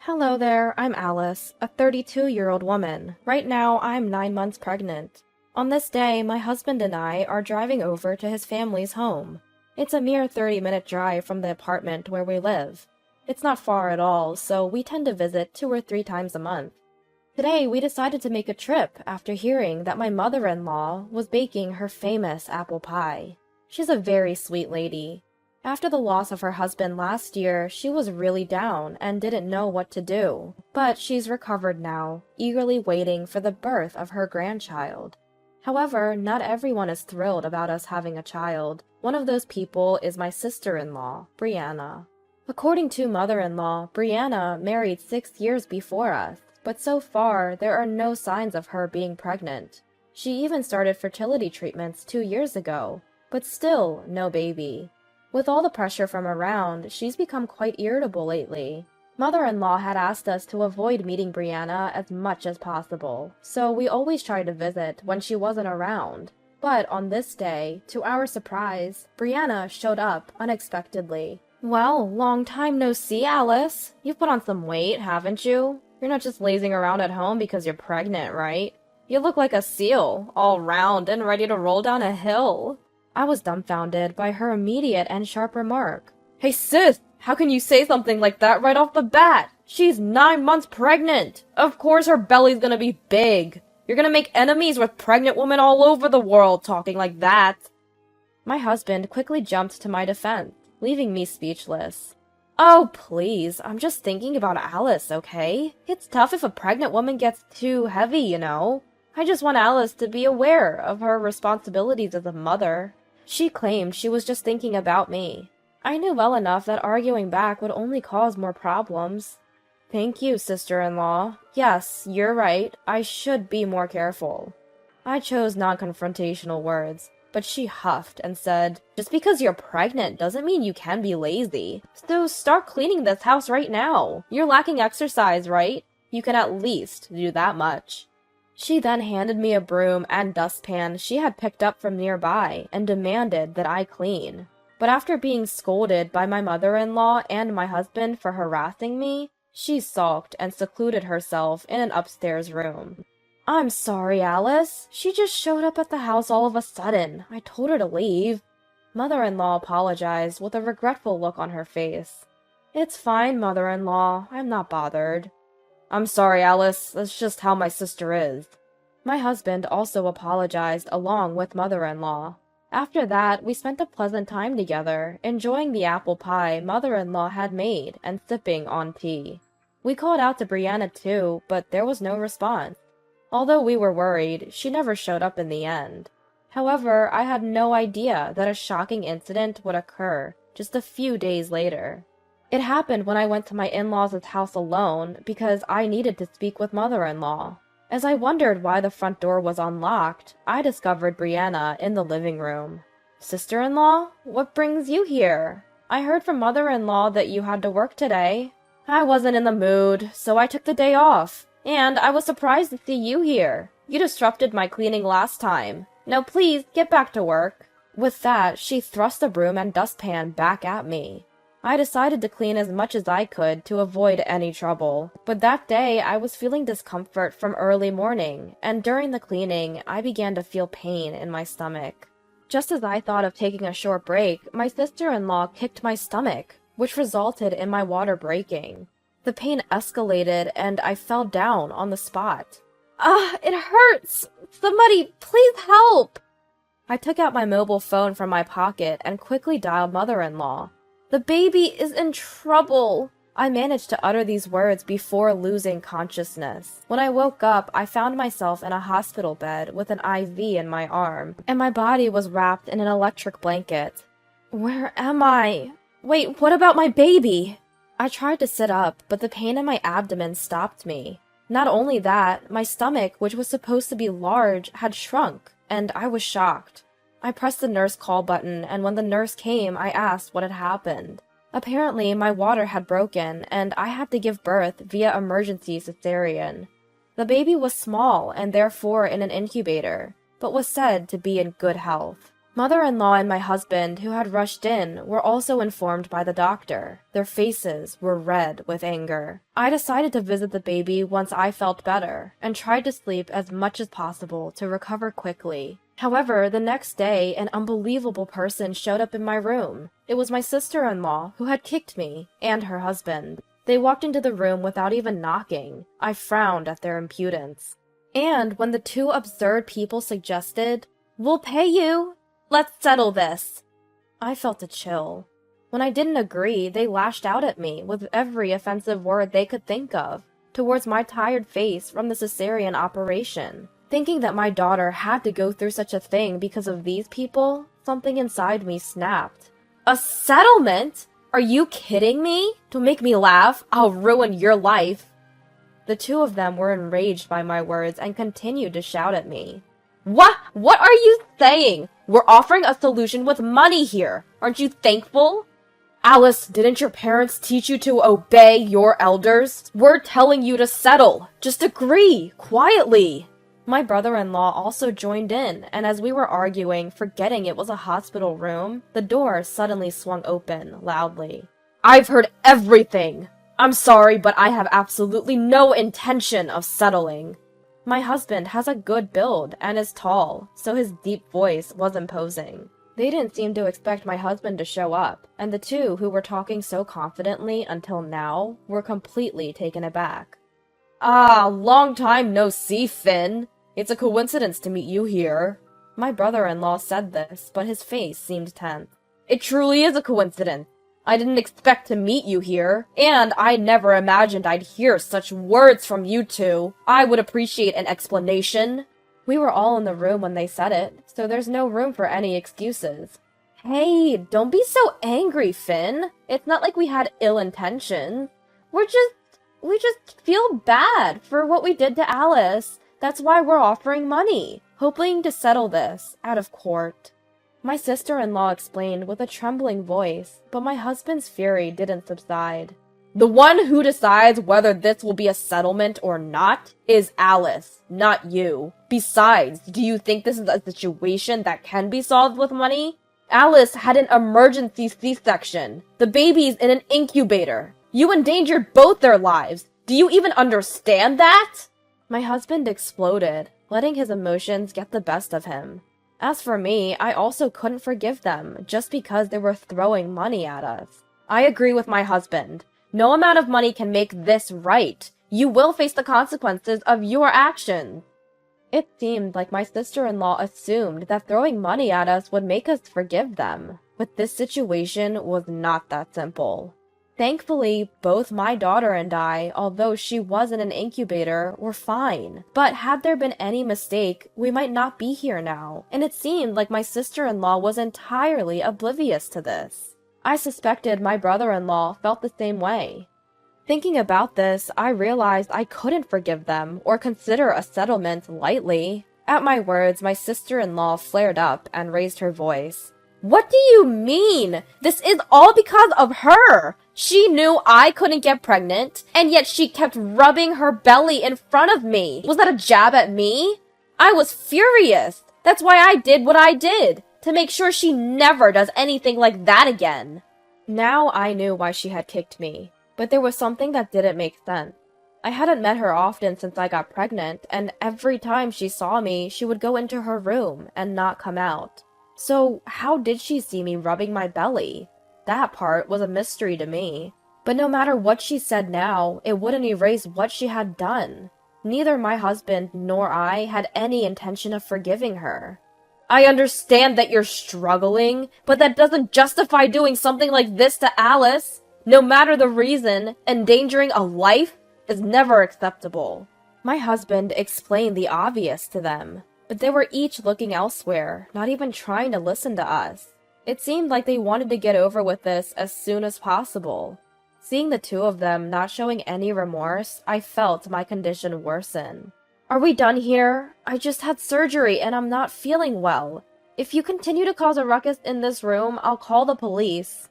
Hello there, I'm Alice, a 32-year-old woman. Right now, I'm 9 months pregnant. On this day, my husband and I are driving over to his family's home. It's a mere 30-minute drive from the apartment where we live. It's not far at all, so we tend to visit 2 or 3 times a month. Today, we decided to make a trip after hearing that my mother-in-law was baking her famous apple pie. She's a very sweet lady. After the loss of her husband last year, she was really down and didn't know what to do. But she's recovered now, eagerly waiting for the birth of her grandchild. However, not everyone is thrilled about us having a child. One of those people is my sister-in-law, Brianna. According to mother-in-law, Brianna married 6 years before us, but so far there are no signs of her being pregnant. She even started fertility treatments 2 years ago, but still no baby. With all the pressure from around, she's become quite irritable lately. Mother-in-law had asked us to avoid meeting Brianna as much as possible, so we always tried to visit when she wasn't around. But on this day, to our surprise, Brianna showed up unexpectedly. "Well, long time no see, Alice. You've put on some weight, haven't you? You're not just lazing around at home because you're pregnant, right? You look like a seal, all round and ready to roll down a hill." I was dumbfounded by her immediate and sharp remark. "Hey sis, how can you say something like that right off the bat? She's 9 months pregnant! Of course her belly's gonna be big! You're gonna make enemies with pregnant women all over the world talking like that!" My husband quickly jumped to my defense, leaving me speechless. "Oh, please, I'm just thinking about Alice, okay? It's tough if a pregnant woman gets too heavy, you know? I just want Alice to be aware of her responsibilities as a mother." She claimed she was just thinking about me. I knew well enough that arguing back would only cause more problems. "Thank you, sister-in-law. Yes, you're right. I should be more careful." I chose non-confrontational words, but she huffed and said, "Just because you're pregnant doesn't mean you can be lazy. So start cleaning this house right now. You're lacking exercise, right? You can at least do that much." She then handed me a broom and dustpan she had picked up from nearby and demanded that I clean. But after being scolded by my mother-in-law and my husband for harassing me, she sulked and secluded herself in an upstairs room. "I'm sorry, Alice. She just showed up at the house all of a sudden. I told her to leave." Mother-in-law apologized with a regretful look on her face. "It's fine, mother-in-law. I'm not bothered." "I'm sorry, Alice. That's just how my sister is." My husband also apologized along with mother-in-law. After that, we spent a pleasant time together, enjoying the apple pie mother-in-law had made and sipping on tea. We called out to Brianna too, but there was no response. Although we were worried, she never showed up in the end. However, I had no idea that a shocking incident would occur just a few days later. It happened when I went to my in-laws' house alone because I needed to speak with mother-in-law. As I wondered why the front door was unlocked, I discovered Brianna in the living room. "Sister-in-law, what brings you here? I heard from mother-in-law that you had to work today." "I wasn't in the mood, so I took the day off. And I was surprised to see you here. You disrupted my cleaning last time. Now please, get back to work." With that, she thrust the broom and dustpan back at me. I decided to clean as much as I could to avoid any trouble, but that day I was feeling discomfort from early morning, and during the cleaning, I began to feel pain in my stomach. Just as I thought of taking a short break, my sister-in-law kicked my stomach, which resulted in my water breaking. The pain escalated, and I fell down on the spot. "Ah, it hurts! Somebody, please help!" I took out my mobile phone from my pocket and quickly dialed mother-in-law. "The baby is in trouble." I managed to utter these words before losing consciousness. When I woke up, I found myself in a hospital bed with an IV in my arm, and my body was wrapped in an electric blanket. Where am I? Wait, what about my baby? I tried to sit up, but the pain in my abdomen stopped me. Not only that, my stomach, which was supposed to be large, had shrunk, and I was shocked. I pressed the nurse call button, and when the nurse came, I asked what had happened. Apparently, my water had broken, and I had to give birth via emergency cesarean. The baby was small and therefore in an incubator, but was said to be in good health. Mother-in-law and my husband, who had rushed in, were also informed by the doctor. Their faces were red with anger. I decided to visit the baby once I felt better, and tried to sleep as much as possible to recover quickly. However, the next day, an unbelievable person showed up in my room. It was my sister-in-law, who had kicked me, and her husband. They walked into the room without even knocking. I frowned at their impudence. And when the two absurd people suggested, "We'll pay you. Let's settle this," I felt a chill. When I didn't agree, they lashed out at me with every offensive word they could think of, towards my tired face from the cesarean operation. Thinking that my daughter had to go through such a thing because of these people, something inside me snapped. "A settlement? Are you kidding me? Don't make me laugh. I'll ruin your life." The two of them were enraged by my words and continued to shout at me. What are you saying? We're offering a solution with money here. Aren't you thankful? Alice, didn't your parents teach you to obey your elders? We're telling you to settle. Just agree, quietly. My brother-in-law also joined in, and as we were arguing, forgetting it was a hospital room, the door suddenly swung open, loudly. I've heard everything. I'm sorry, but I have absolutely no intention of settling. My husband has a good build and is tall, so his deep voice was imposing. They didn't seem to expect my husband to show up, and the two who were talking so confidently until now were completely taken aback. Ah, long time no see, Finn. It's a coincidence to meet you here. My brother-in-law said this, but his face seemed tense. It truly is a coincidence. I didn't expect to meet you here, and I never imagined I'd hear such words from you two. I would appreciate an explanation. We were all in the room when they said it, so there's no room for any excuses. Hey, don't be so angry, Finn. It's not like we had ill intentions. We just feel bad for what we did to Alice. That's why we're offering money, hoping to settle this out of court. My sister-in-law explained with a trembling voice, but my husband's fury didn't subside. The one who decides whether this will be a settlement or not is Alice, not you. Besides, do you think this is a situation that can be solved with money? Alice had an emergency C-section. The baby's in an incubator. You endangered both their lives. Do you even understand that? My husband exploded, letting his emotions get the best of him. As for me, I also couldn't forgive them just because they were throwing money at us. I agree with my husband. No amount of money can make this right. You will face the consequences of your actions. It seemed like my sister-in-law assumed that throwing money at us would make us forgive them. But this situation was not that simple. Thankfully, both my daughter and I, although she was in an incubator, were fine. But had there been any mistake, we might not be here now, and it seemed like my sister-in-law was entirely oblivious to this. I suspected my brother-in-law felt the same way. Thinking about this, I realized I couldn't forgive them or consider a settlement lightly. At my words, my sister-in-law flared up and raised her voice. What do you mean? This is all because of her! She knew I couldn't get pregnant, and yet she kept rubbing her belly in front of me. Was that a jab at me? I was furious. That's why I did what I did, to make sure she never does anything like that again. Now I knew why she had kicked me, but there was something that didn't make sense. I hadn't met her often since I got pregnant, and every time she saw me, she would go into her room and not come out. So how did she see me rubbing my belly? That part was a mystery to me. But no matter what she said now, it wouldn't erase what she had done. Neither my husband nor I had any intention of forgiving her. I understand that you're struggling, but that doesn't justify doing something like this to Alice. No matter the reason, endangering a life is never acceptable. My husband explained the obvious to them, but they were each looking elsewhere, not even trying to listen to us. It seemed like they wanted to get over with this as soon as possible. Seeing the two of them not showing any remorse, I felt my condition worsen. Are we done here? I just had surgery and I'm not feeling well. If you continue to cause a ruckus in this room, I'll call the police.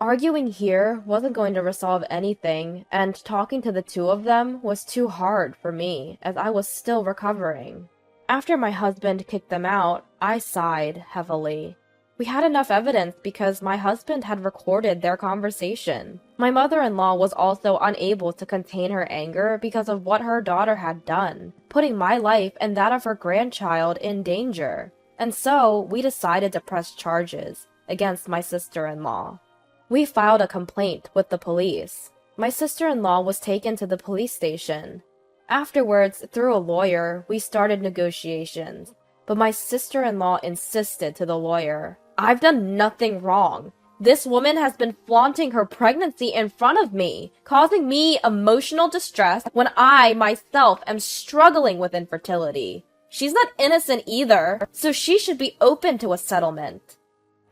Arguing here wasn't going to resolve anything, and talking to the two of them was too hard for me, as I was still recovering. After my husband kicked them out, I sighed heavily. We had enough evidence because my husband had recorded their conversation. My mother-in-law was also unable to contain her anger because of what her daughter had done, putting my life and that of her grandchild in danger. And so, we decided to press charges against my sister-in-law. We filed a complaint with the police. My sister-in-law was taken to the police station. Afterwards, through a lawyer, we started negotiations. But my sister-in-law insisted to the lawyer, "I've done nothing wrong. This woman has been flaunting her pregnancy in front of me, causing me emotional distress when I myself am struggling with infertility. She's not innocent either, so she should be open to a settlement."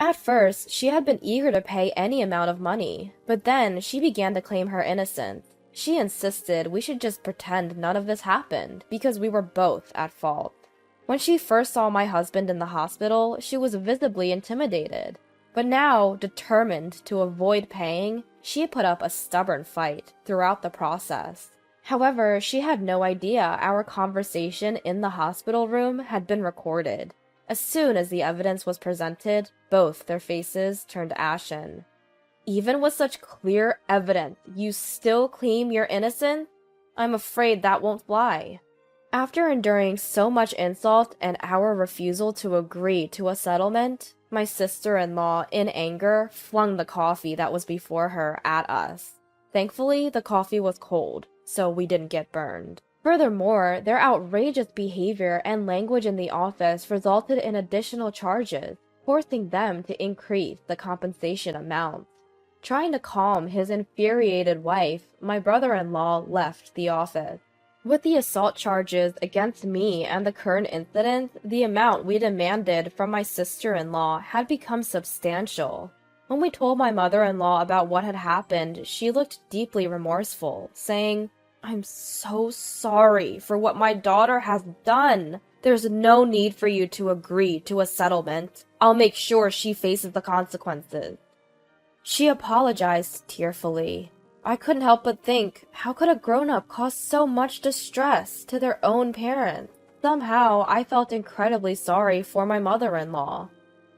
At first, she had been eager to pay any amount of money, but then she began to claim her innocence. She insisted we should just pretend none of this happened, because we were both at fault. When she first saw my husband in the hospital, she was visibly intimidated. But now, determined to avoid paying, she put up a stubborn fight throughout the process. However, she had no idea our conversation in the hospital room had been recorded. As soon as the evidence was presented, both their faces turned ashen. "Even with such clear evidence, you still claim you're innocent? I'm afraid that won't fly." After enduring so much insult and our refusal to agree to a settlement, my sister-in-law, in anger, flung the coffee that was before her at us. Thankfully, the coffee was cold, so we didn't get burned. Furthermore, their outrageous behavior and language in the office resulted in additional charges, forcing them to increase the compensation amount. Trying to calm his infuriated wife, my brother-in-law left the office. With the assault charges against me and the current incident, the amount we demanded from my sister-in-law had become substantial. When we told my mother-in-law about what had happened, she looked deeply remorseful, saying, "I'm so sorry for what my daughter has done. There's no need for you to agree to a settlement. I'll make sure she faces the consequences." She apologized tearfully. I couldn't help but think, how could a grown-up cause so much distress to their own parents? Somehow, I felt incredibly sorry for my mother-in-law.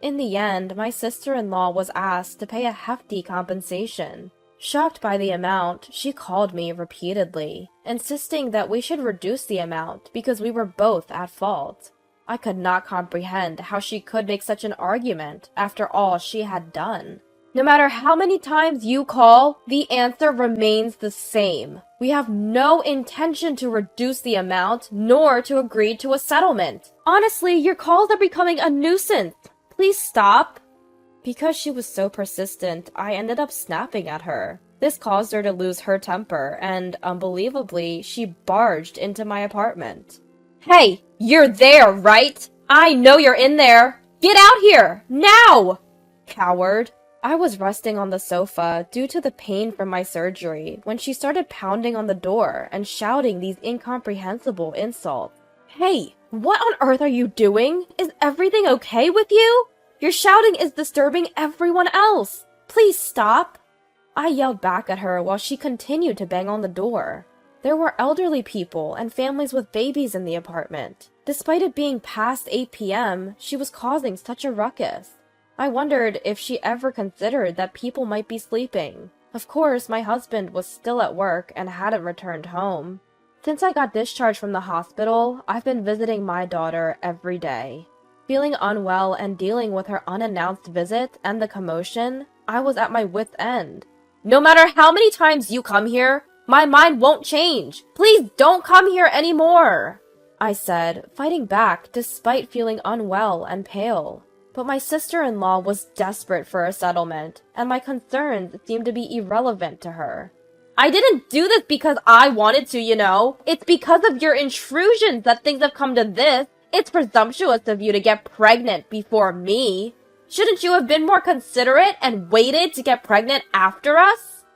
In the end, my sister-in-law was asked to pay a hefty compensation. Shocked by the amount, she called me repeatedly, insisting that we should reduce the amount because we were both at fault. I could not comprehend how she could make such an argument after all she had done. "No matter how many times you call, the answer remains the same. We have no intention to reduce the amount, nor to agree to a settlement. Honestly, your calls are becoming a nuisance. Please stop." Because she was so persistent, I ended up snapping at her. This caused her to lose her temper, and, unbelievably, she barged into my apartment. "Hey, you're there, right? I know you're in there. Get out here, now!" Coward. I was resting on the sofa due to the pain from my surgery when she started pounding on the door and shouting these incomprehensible insults. "Hey, what on earth are you doing? Is everything okay with you? Your shouting is disturbing everyone else. Please stop." I yelled back at her while she continued to bang on the door. There were elderly people and families with babies in the apartment. Despite it being past 8 p.m., she was causing such a ruckus. I wondered if she ever considered that people might be sleeping. Of course, my husband was still at work and hadn't returned home. Since I got discharged from the hospital, I've been visiting my daughter every day. Feeling unwell and dealing with her unannounced visit and the commotion, I was at my wit's end. "No matter how many times you come here, my mind won't change. Please don't come here anymore," I said, fighting back despite feeling unwell and pale. But my sister-in-law was desperate for a settlement, and my concerns seemed to be irrelevant to her. "I didn't do this because I wanted to, you know. It's because of your intrusions that things have come to this. It's presumptuous of you to get pregnant before me. Shouldn't you have been more considerate and waited to get pregnant after us?"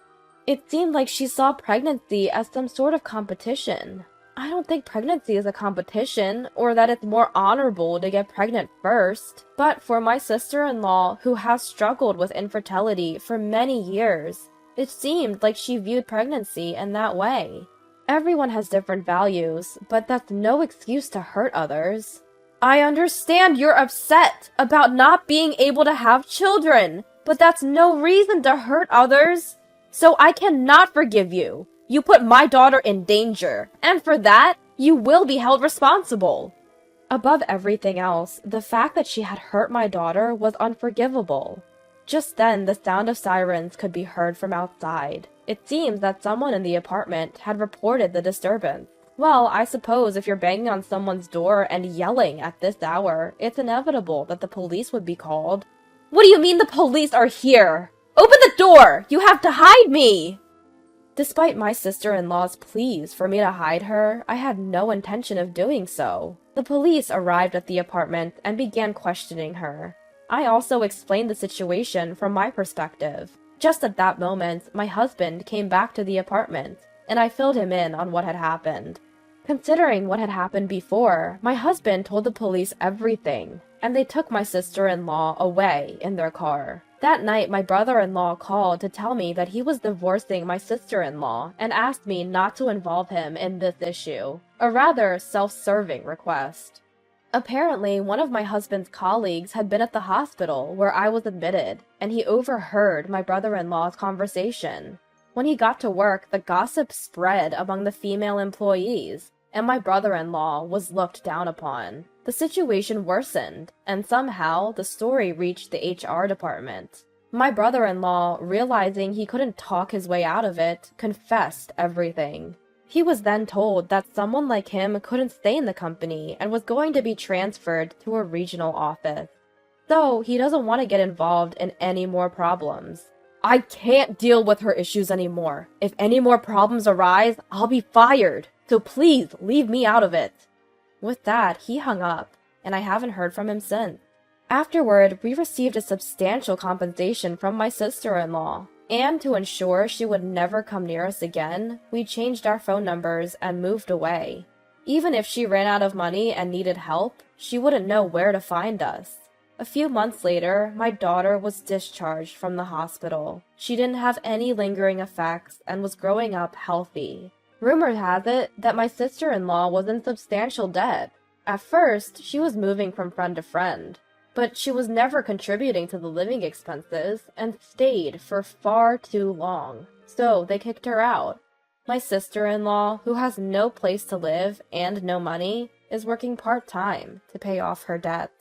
It seemed like she saw pregnancy as some sort of competition. I don't think pregnancy is a competition, or that it's more honorable to get pregnant first. But for my sister-in-law, who has struggled with infertility for many years, it seemed like she viewed pregnancy in that way. Everyone has different values, but that's no excuse to hurt others. I understand you're upset about not being able to have children, but that's no reason to hurt others. So I cannot forgive you. You put my daughter in danger, and for that, you will be held responsible. Above everything else, the fact that she had hurt my daughter was unforgivable. Just then, the sound of sirens could be heard from outside. It seems that someone in the apartment had reported the disturbance. Well, I suppose if you're banging on someone's door and yelling at this hour, it's inevitable that the police would be called. What do you mean the police are here? Open the door! You have to hide me! Despite my sister-in-law's pleas for me to hide her, I had no intention of doing so. The police arrived at the apartment and began questioning her. I also explained the situation from my perspective. Just at that moment, my husband came back to the apartment, and I filled him in on what had happened. Considering what had happened before, my husband told the police everything, and they took my sister-in-law away in their car. That night, my brother-in-law called to tell me that he was divorcing my sister-in-law and asked me not to involve him in this issue, a rather self-serving request. Apparently, one of my husband's colleagues had been at the hospital where I was admitted, and he overheard my brother-in-law's conversation. When he got to work, the gossip spread among the female employees, and my brother-in-law was looked down upon. The situation worsened, and somehow the story reached the HR department. My brother-in-law, realizing he couldn't talk his way out of it, confessed everything. He was then told that someone like him couldn't stay in the company and was going to be transferred to a regional office. So he doesn't want to get involved in any more problems. I can't deal with her issues anymore. If any more problems arise, I'll be fired. So please leave me out of it. With that, he hung up, and I haven't heard from him since. Afterward, we received a substantial compensation from my sister-in-law. And to ensure she would never come near us again, we changed our phone numbers and moved away. Even if she ran out of money and needed help, she wouldn't know where to find us. A few months later, my daughter was discharged from the hospital. She didn't have any lingering effects and was growing up healthy. Rumor has it that my sister-in-law was in substantial debt. At first, she was moving from friend to friend, but she was never contributing to the living expenses and stayed for far too long, so they kicked her out. My sister-in-law, who has no place to live and no money, is working part-time to pay off her debts.